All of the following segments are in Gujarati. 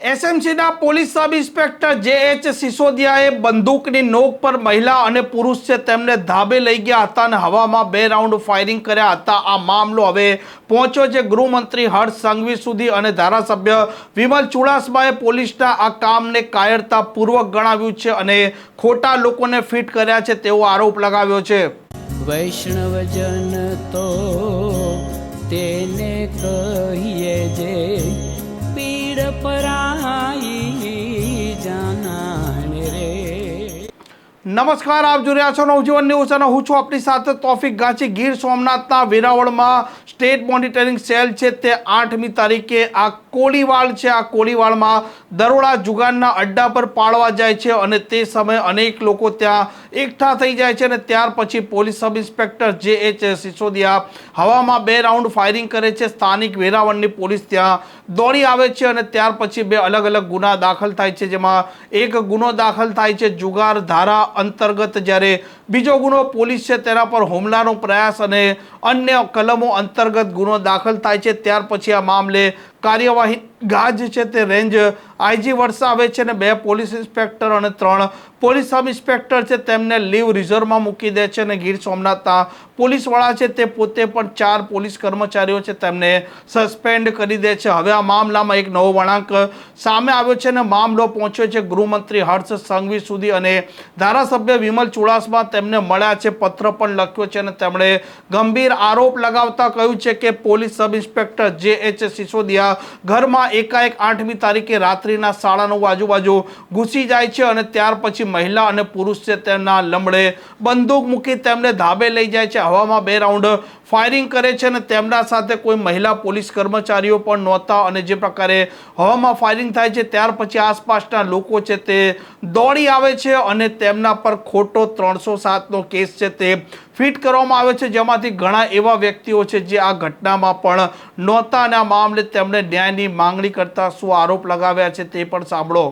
એસએમસીના પોલીસ સબ ઇન્સ્પેક્ટર જે.એચ. સિસોદિયાએ બંદૂકની નોક પર મહિલા અને પુરુષ છે તેમને ધાબે લઈ ગયા હતા અને હવામાં 2 રાઉન્ડ ફાયરિંગ કર્યા હતા। આ મામલો હવે પહોંચ્યો છે ગૃહમંત્રી હર્ષ સંઘવી સુધી અને ધારાસભ્ય વિમલ ચુડાસમાએ પોલીસના આ કામને કાયરતાપૂર્વક ગણાવ્યું છે અને ખોટા લોકોને ફિટ કર્યા છે તેવો આરોપ લગાવ્યો છે। વૈષ્ણવજન તો તેને કહીએ જે પીડ પરાઈ જાનાને રે। નમસ્કાર, આપ જોઈ રહ્યા છો નવજીવન ન્યૂઝ અને હું છું આપની સાથે તોફિક ગાંચી। ગીર સોમનાથના વેરાવળમાં સ્ટેટ મોનિટરિંગ સેલ છે તે 8મી તારીખે આ કોળીવાડ છે, આ કોળીવાડમાં દરોડા જુગારના અડ્ડા પર પાડવા જાય છે અને તે સમયે અનેક લોકો ત્યાં એકઠા થઈ જાય છે અને ત્યાર પછી પોલીસ સબ ઇન્સ્પેક્ટર જે.એચ. સિસોદિયા હવામાં 2 રાઉન્ડ ફાયરિંગ કરે છે। સ્થાનિક વેરાવળની પોલીસ ત્યાં દોડી આવે છે અને ત્યાર પછી 2 અલગ અલગ ગુના દાખલ થાય છે, જેમાં એક ગુનો દાખલ થાય છે જુગાર ધારા અંતર્ગત, જ્યારે બીજો ગુનો પોલીસ છે તેના પર હુમલાનો પ્રયાસ અને અન્ય કલમો અંતર્ગત ગુનો દાખલ થાય છે। ત્યાર પછી આ મામલે કાર્યવાહી ગાજ છે તે રેન્જ આઈજી વરસાવે છે અને 2 પોલીસ ઇન્સ્પેક્ટર અને 3 પોલીસ સબ ઇન્સ્પેક્ટર છે તેમને લીવ રિઝર્વમાં મૂકી દે છે અને ગીર સોમનાથના પોલીસવાળા છે તે પોતે પણ 4 પોલીસ કર્મચારીઓ છે તેમને સસ્પેન્ડ કરી દે છે। હવે આ મામલામાં એક નવો વળાંક સામે આવ્યો છે અને મામલો પહોંચ્યો છે ગૃહમંત્રી હર્ષ સંઘવી સુધી અને ધારાસભ્ય વિમલ ચુડાસમા તેમને મળ્યા છે, પત્ર પણ લખ્યો છે અને તેમણે ગંભીર આરોપ લગાવતા કહ્યું છે કે પોલીસ સબ ઇન્સ્પેક્ટર જે.એચ. સિસોદિયા ઘરમાં એકાએક 8મી તારીખે રાત્રિના 9:30 આજુબાજુ ઘૂસી જાય છે અને ત્યાર પછી મહિલા અને પુરુષ છે તેમના લમડે બંદૂક મૂકી તેમને ધાબે લઈ જાય છે, હવામાં 2 રાઉન્ડ ફાયરિંગ કરે છે અને તેમના સાથે કોઈ મહિલા પોલીસ કર્મચારીઓ પણ નહોતા અને જે પ્રકારે હવામાં ફાયરિંગ થાય છે ત્યાર પછી આસપાસના લોકો છે તે દોડી આવે છે અને તેમના પર ખોટો 307નો કેસ છે તે ફિટ કરવામાં આવે છે, જેમાંથી ઘણા એવા વ્યક્તિઓ છે જે આ ઘટનામાં પણ નહોતા અને આ મામલે તેમણે ન્યાયની માંગણી કરતા શું આરોપ લગાવ્યા છે તે પણ સાંભળો।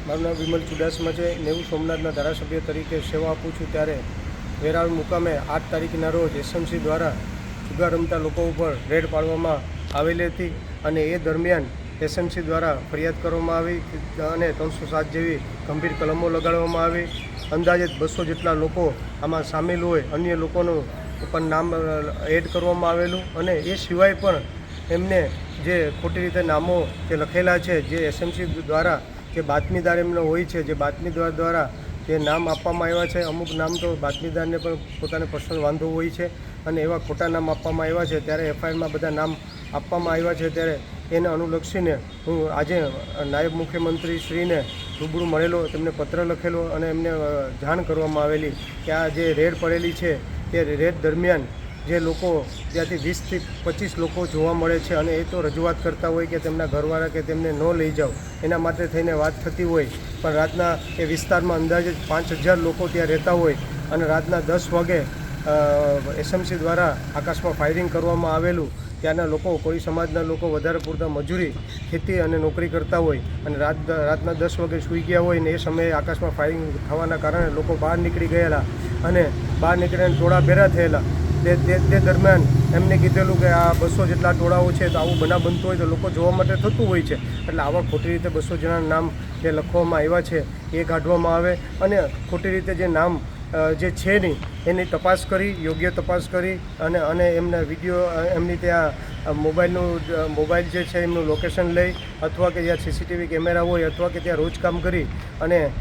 મારું નામ વિમલ ચુડાસમા છે। નેવું સોમનાથના ધારાસભ્ય તરીકે સેવા આપું છું। ત્યારે વેરાવળ મુકામે 8 તારીખના રોજ એસએમસી દ્વારા જુગાર રમતા લોકો ઉપર રેડ પાડવામાં આવેલી હતી અને એ દરમિયાન એસએમસી દ્વારા ફરિયાદ કરવામાં આવી અને 307 જેવી ગંભીર કલમો લગાડવામાં આવી। અંદાજે 200 જેટલા લોકો આમાં સામેલ હોય, અન્ય લોકોનું પણ નામ એડ કરવામાં આવેલું અને એ સિવાય પણ એમને જે ખોટી રીતે નામો જે લખેલા છે, જે એસએમસી દ્વારા જે બાતમીદાર એમનો હોય છે, જે બાતમીદાર દ્વારા જે નામ આપવામાં આવ્યા છે, અમુક નામ તો બાતમીદારને પણ પોતાને પર્સનલ વાંધો હોય છે અને એવા ખોટા નામ આપવામાં આવ્યા છે। ત્યારે એફઆઈઆરમાં બધા નામ આપવામાં આવ્યા છે। ત્યારે એને અનુલક્ષીને હું આજે નાયબ મુખ્યમંત્રી શ્રીને રૂબરૂ મળેલો, તેમને પત્ર લખેલો અને એમને જાણ કરવામાં આવેલી કે આ જે રેડ પડેલી છે તે રેડ દરમિયાન જે લોકો ત્યાંથી 20થી 25 લોકો જોવા મળે છે અને એ તો રજૂઆત કરતા હોય કે તેમના ઘરવાળા કે તેમને ન લઈ જાઓ એના માટે થઈને વાત થતી હોય, પણ રાતના એ વિસ્તારમાં અંદાજે 5000 લોકો ત્યાં રહેતા હોય અને રાતના 10 વાગે એસએમસી દ્વારા આકાશમાં ફાયરિંગ કરવામાં આવેલું। ત્યાંના લોકો, કોળી સમાજના લોકો વધારે પૂરતા મજૂરી, ખેતી અને નોકરી કરતા હોય અને રાતના 10 વાગે સૂઈ ગયા હોય ને એ સમયે આકાશમાં ફાયરિંગ થવાના કારણે લોકો બહાર નીકળી ગયેલા અને બહાર નીકળીને ટોળા ભેરા થયેલા। તે દરમિયાન એમને કીધેલું કે આ 200 જેટલા ટોળાઓ છે તો આવું બનાવ બનતો હોય તો લોકો જોવા માટે થતું હોય છે, એટલે આવા ખોટી રીતે 200 જણાના નામ જે લખવામાં આવ્યા છે એ કાઢવામાં આવે અને ખોટી રીતે જે નામ જે છે નહીં એની તપાસ કરી, યોગ્ય તપાસ કરી અને એમના વિડીયો, એમની ત્યાં મોબાઈલ જે છે એમનું લોકેશન લઈ અથવા કે જ્યાં સીસીટીવી કેમેરા હોય અથવા કે ત્યાં રોજ કામ કરી અને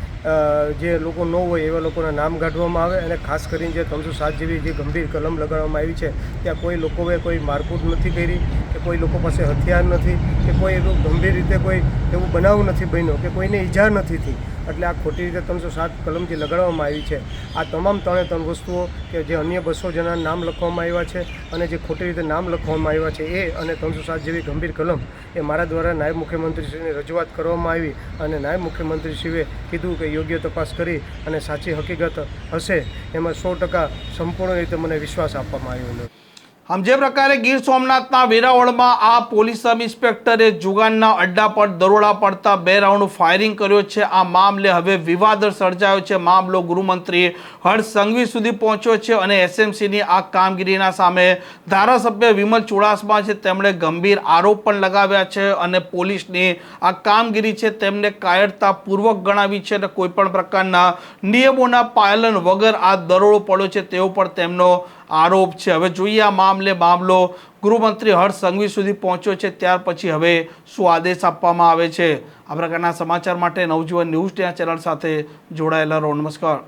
જે લોકો ન હોય એવા લોકોના નામ કાઢવામાં આવે અને ખાસ કરીને જે 307 જેવી જે ગંભીર કલમ લગાડવામાં આવી છે ત્યાં કોઈ લોકોએ કોઈ મારકૂટ નથી કરી કે કોઈ લોકો પાસે હથિયાર નથી કે કોઈ એવું ગંભીર રીતે કોઈ એવું બનાવ નથી બન્યો કે કોઈને ઈજા નથી થઈ, એટલે આ ખોટી રીતે 307 કલમ જે લગાડવામાં આવી છે આ તમામ 3 વસ્તુઓ કે જે અન્ય 200 જણાના નામ લખવામાં આવ્યા છે અને જે ખોટી રીતે નામ લખવામાં આવ્યા છે એ અને 307 જેવી ગંભીર કલમ એ મારા દ્વારા નાયબ મુખ્યમંત્રીશ્રીને રજૂઆત કરવામાં આવી અને નાયબ મુખ્યમંત્રીશ્રીએ કીધું કે યોગ્ય તપાસ કરી અને સાચી હકીકત હશે એમાં 100% સંપૂર્ણ રીતે મને વિશ્વાસ આપવામાં આવ્યો. આમ જે પ્રકારે ગીર સોમનાથના વેરાવળમાં આ પોલીસ સબ ઇન્સ્પેક્ટરે જુગારના અડ્ડા પર દરોડા પડતા 2 રાઉન્ડ ફાયરિંગ કર્યો છે. આ મામલે હવે વિવાદ સર્જાયો છે. મામલો ગૃહમંત્રી હર્ષ સંઘવી સુધી પહોંચ્યો છે અને એસએમસીની આ કામગીરીના સામે ધારાસભ્ય વિમલ ચુડાસમા છે તેમણે ગંભીર આરોપ પણ લગાવ્યા છે અને પોલીસની આ કામગીરી છે તેમને કાયરતાપૂર્વક ગણાવી છે અને કોઈ પણ પ્રકારના નિયમોના પાલન વગર આ દરોડો પડ્યો છે તેવો પણ તેમનો આરોપ છે. હવે જોઈએ આ મામલો ગૃહમંત્રી હર્ષ સંઘવી સુધી પહોંચ્યો છે ત્યાર પછી હવે શું આદેશ આપવામાં આવે છે. આ પ્રકારના સમાચાર માટે નવજીવન ન્યૂઝ ચેનલ સાથે જોડાયેલા રહો. નમસ્કાર.